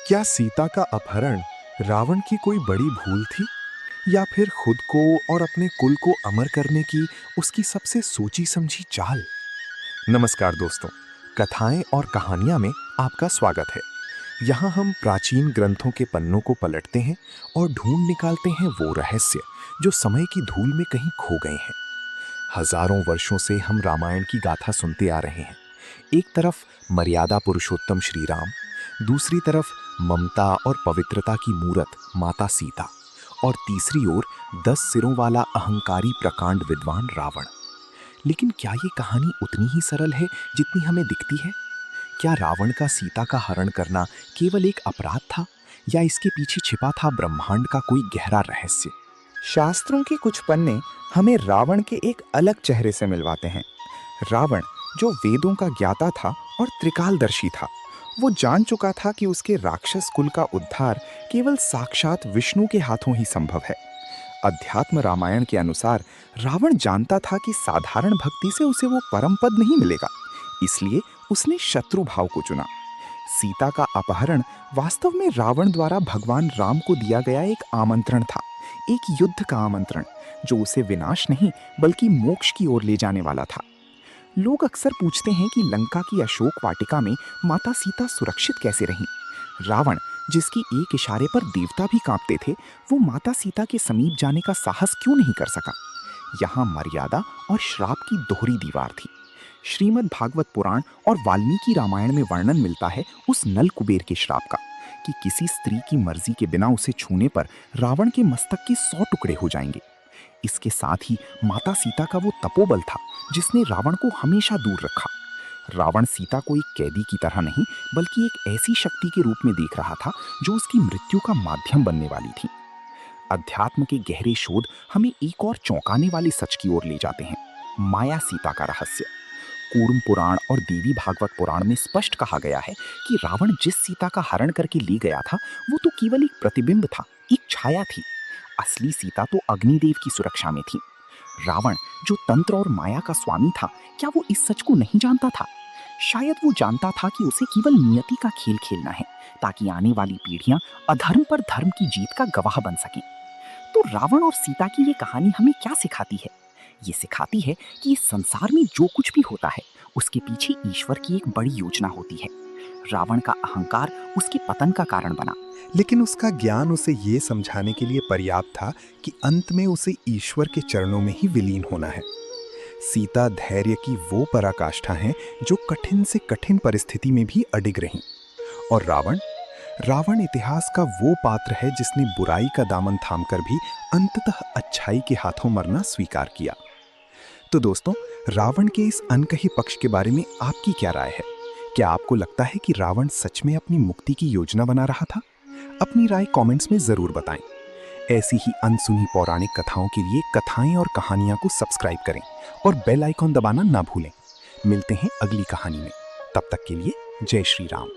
क्या सीता का अपहरण रावण की कोई बड़ी भूल थी, या फिर खुद को और अपने कुल को अमर करने की उसकी सबसे सोची समझी चाल? नमस्कार दोस्तों, कथाएं और कहानियां में आपका स्वागत है। यहाँ हम प्राचीन ग्रंथों के पन्नों को पलटते हैं और ढूंढ निकालते हैं वो रहस्य जो समय की धूल में कहीं खो गए हैं। हजारों वर्षों से हम रामायण की गाथा सुनते आ रहे हैं। एक तरफ मर्यादा पुरुषोत्तम श्री राम, दूसरी तरफ ममता और पवित्रता की मूरत माता सीता, और तीसरी ओर 10 सिरों वाला अहंकारी प्रकांड विद्वान रावण। लेकिन क्या ये कहानी उतनी ही सरल है जितनी हमें दिखती है? क्या रावण का सीता का हरण करना केवल एक अपराध था, या इसके पीछे छिपा था ब्रह्मांड का कोई गहरा रहस्य? शास्त्रों के कुछ पन्ने हमें रावण के एक अलग चेहरे से मिलवाते हैं। रावण, जो वेदों का ज्ञाता था और त्रिकालदर्शी था, वो जान चुका था कि उसके राक्षस कुल का उद्धार केवल साक्षात विष्णु के हाथों ही संभव है। अध्यात्म रामायण के अनुसार रावण जानता था कि साधारण भक्ति से उसे वो परम पद नहीं मिलेगा, इसलिए उसने शत्रु भाव को चुना। सीता का अपहरण वास्तव में रावण द्वारा भगवान राम को दिया गया एक आमंत्रण था, एक युद्ध का आमंत्रण जो उसे विनाश नहीं बल्कि मोक्ष की ओर ले जाने वाला था। लोग अक्सर पूछते हैं कि लंका की अशोक वाटिका में माता सीता सुरक्षित कैसे रहीं? रावण, जिसकी एक इशारे पर देवता भी कांपते थे, वो माता सीता के समीप जाने का साहस क्यों नहीं कर सका? यहाँ मर्यादा और श्राप की दोहरी दीवार थी। श्रीमद् भागवत पुराण और वाल्मीकि रामायण में वर्णन मिलता है उस नल कुबेर के श्राप का, कि किसी स्त्री की मर्जी के बिना उसे छूने पर रावण के मस्तक के 100 टुकड़े हो जाएंगे। इसके साथ ही माता सीता का वो तपोबल था जिसने रावण को हमेशा दूर रखा। रावण सीता को एक कैदी की तरह नहीं बल्कि एक ऐसी शक्ति के रूप में देख रहा था जो उसकी मृत्यु का माध्यम बनने वाली थी। अध्यात्म के गहरे शोध हमें एक और चौंकाने वाले सच की ओर ले जाते हैं, माया सीता का रहस्य। कूर्म पुराण और देवी भागवत पुराण में स्पष्ट कहा गया है कि रावण जिस सीता का हरण करके ले गया था वो तो केवल एक प्रतिबिंब था, एक छाया थी। असली सीता तो अग्निदेव की सुरक्षा में थी। रावण, जो तंत्र और माया का स्वामी था, क्या वो इस सच को नहीं जानता था? शायद वो जानता था कि उसे केवल नियति का खेल खेलना है, ताकि आने वाली पीढ़ियां अधर्म पर धर्म की जीत का गवाह बन सकें। तो रावण और सीता की ये कहानी हमें क्या सिखाती है? ये सिखाती है कि इस संसार में जो कुछ भी होता है उसके पीछे ईश्वर की एक बड़ी योजना होती है। रावण का अहंकार उसके पतन का कारण बना, लेकिन उसका ज्ञान उसे ये समझाने के लिए पर्याप्त था कि अंत में उसे ईश्वर के चरणों में ही विलीन होना है। सीता धैर्य की वो पराकाष्ठा है जो कठिन से कठिन परिस्थिति में भी अडिग रही। और रावण, रावण इतिहास का वो पात्र है जिसने बुराई का दामन थामकर भी अंततः अच्छाई के हाथों मरना स्वीकार किया। तो दोस्तों, रावण के इस अनकही पक्ष के बारे में आपकी क्या राय है? क्या आपको लगता है कि रावण सच में अपनी मुक्ति की योजना बना रहा था? अपनी राय कमेंट्स में जरूर बताएं। ऐसी ही अनसुनी पौराणिक कथाओं के लिए कथाएं और कहानियां को सब्सक्राइब करें और बेल आइकॉन दबाना ना भूलें। मिलते हैं अगली कहानी में। तब तक के लिए जय श्री राम।